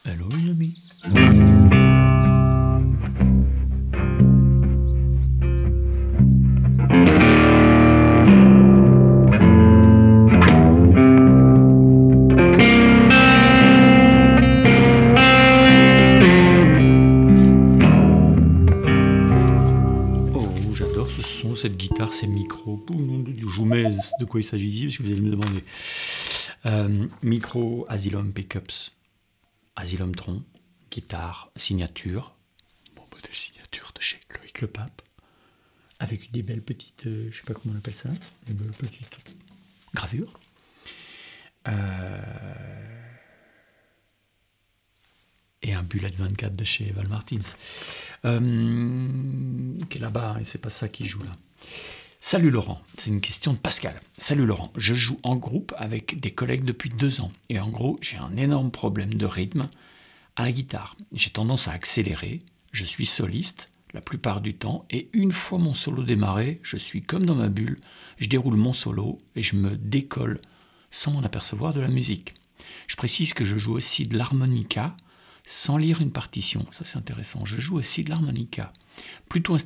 Hello les amis. Oh, j'adore ce son, cette guitare, ces micros. Je vous mets de quoi il s'agit ici, parce que vous allez me demander. Micro Asylum Pickups. Asylum Tron, guitare, signature, mon modèle signature de chez Loïc Le Pape, avec des belles petites, je sais pas comment on appelle ça, des belles petites gravures. Et un Bullet 24 de chez Val Martins, qui est là-bas, et c'est pas ça qui joue là. Salut Laurent, c'est une question de Pascal. Salut Laurent, je joue en groupe avec des collègues depuis 2 ans, et en gros, j'ai un énorme problème de rythme à la guitare. J'ai tendance à accélérer, je suis soliste la plupart du temps, et une fois mon solo démarré, je suis comme dans ma bulle, je déroule mon solo et je me décolle sans m'en apercevoir de la musique. Je précise que je joue aussi de l'harmonica sans lire une partition, ça c'est intéressant. Je joue aussi de l'harmonica plutôt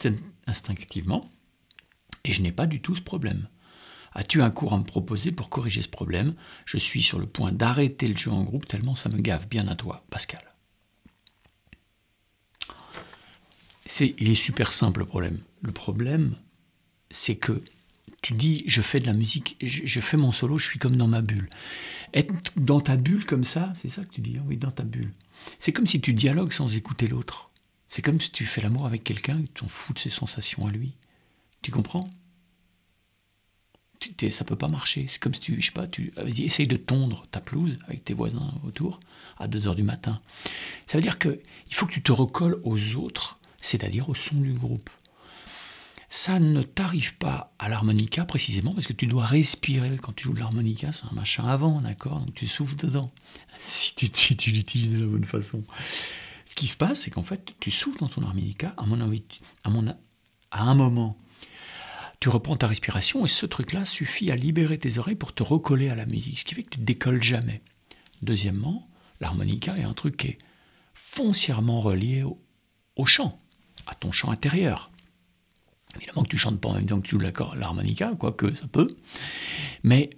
instinctivement, et je n'ai pas du tout ce problème. As-tu un cours à me proposer pour corriger ce problème? Je suis sur le point d'arrêter le jeu en groupe tellement ça me gave. Bien à toi, Pascal. Il est super simple le problème. Le problème, c'est que tu dis, je fais de la musique, je fais mon solo, je suis comme dans ma bulle. Être dans ta bulle comme ça, c'est ça que tu dis, hein? Oui, dans ta bulle. C'est comme si tu dialogues sans écouter l'autre. C'est comme si tu fais l'amour avec quelqu'un et tu t'en fous de ses sensations à lui. Tu comprends? Ça peut pas marcher. C'est comme si tu, je sais pas, vas-y, essaye de tondre ta pelouse avec tes voisins autour à 2h du matin. Ça veut dire que il faut que tu te recolles aux autres, c'est-à-dire au son du groupe. Ça ne t'arrive pas à l'harmonica précisément parce que tu dois respirer quand tu joues de l'harmonica, c'est un machin avant, d'accord? Donc tu souffles dedans, si tu l'utilises de la bonne façon. Ce qui se passe, c'est qu'en fait, tu souffles dans ton harmonica, à un moment, tu reprends ta respiration et ce truc-là suffit à libérer tes oreilles pour te recoller à la musique, ce qui fait que tu ne décolles jamais. Deuxièmement, l'harmonica est un truc qui est foncièrement relié au chant, à ton chant intérieur. Évidemment que tu ne chantes pas en même temps que tu joues l'harmonica, quoique ça peut, mais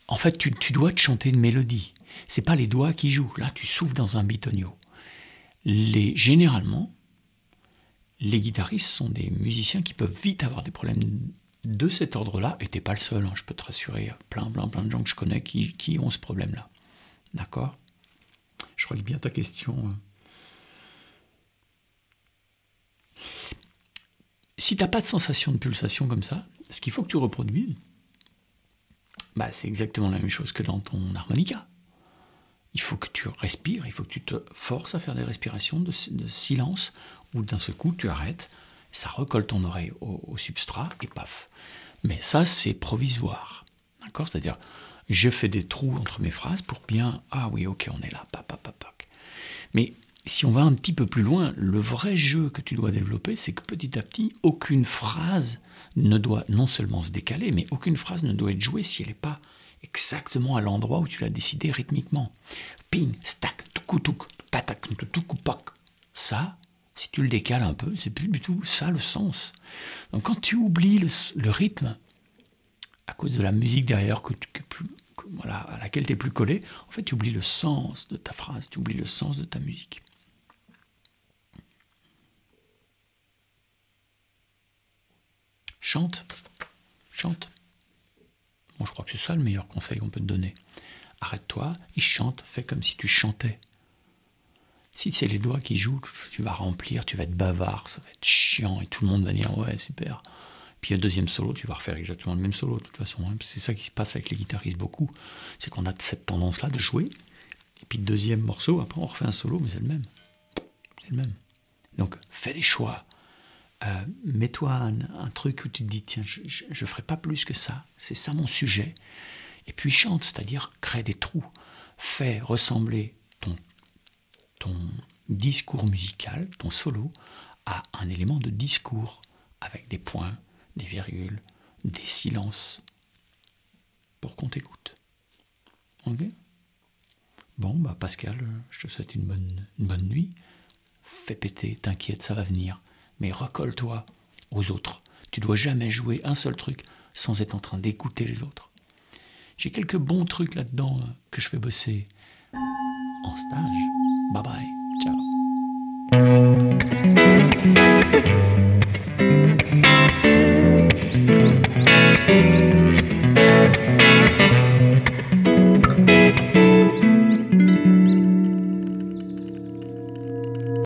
en fait tu dois te chanter une mélodie. C'est pas les doigts qui jouent, là tu souffles dans un bitonio. Généralement, les guitaristes sont des musiciens qui peuvent vite avoir des problèmes de cet ordre-là, et t'es pas le seul, hein, je peux te rassurer, il y a plein de gens que je connais qui ont ce problème-là. D'accord? Je relis bien ta question. Si tu n'as pas de sensation de pulsation comme ça, ce qu'il faut que tu reproduises, c'est exactement la même chose que dans ton harmonica. Il faut que tu respires, il faut que tu te forces à faire des respirations de silence, où d'un seul coup tu arrêtes, ça recolle ton oreille au substrat et paf. Mais ça c'est provisoire, d'accord? C'est-à-dire, je fais des trous entre mes phrases pour bien, ah oui, ok, on est là, Mais si on va un petit peu plus loin, le vrai jeu que tu dois développer, c'est que petit à petit, aucune phrase ne doit non seulement se décaler, mais aucune phrase ne doit être jouée si elle n'est pas exactement à l'endroit où tu l'as décidé rythmiquement. Ping, stack, tukutuk, patak, tukupak. Ça, si tu le décales un peu, c'est plus du tout ça le sens. Donc quand tu oublies le rythme, à cause de la musique derrière à laquelle tu es plus collé, en fait tu oublies le sens de ta phrase, tu oublies le sens de ta musique. Chante. Bon, je crois que c'est ça le meilleur conseil qu'on peut te donner. Arrête-toi et chante, fais comme si tu chantais. Si c'est les doigts qui jouent, tu vas remplir, tu vas être bavard, ça va être chiant et tout le monde va dire ouais, super. Puis le deuxième solo, tu vas refaire exactement le même solo de toute façon. Hein. C'est ça qui se passe avec les guitaristes beaucoup. C'est qu'on a cette tendance-là de jouer. Et puis le deuxième morceau, après on refait un solo, mais c'est le même. C'est le même. Donc fais des choix. Mets-toi un truc où tu te dis tiens, je ne ferai pas plus que ça. C'est ça mon sujet. Et puis chante, c'est-à-dire crée des trous. Fais ressembler ton discours musical, ton solo, à un élément de discours avec des points, des virgules, des silences, pour qu'on t'écoute. Ok? Bon, bah Pascal, je te souhaite une bonne nuit. Fais péter, t'inquiète, ça va venir. Mais recolle-toi aux autres. Tu dois jamais jouer un seul truc sans être en train d'écouter les autres. J'ai quelques bons trucs là-dedans que je fais bosser en stage. Bye bye.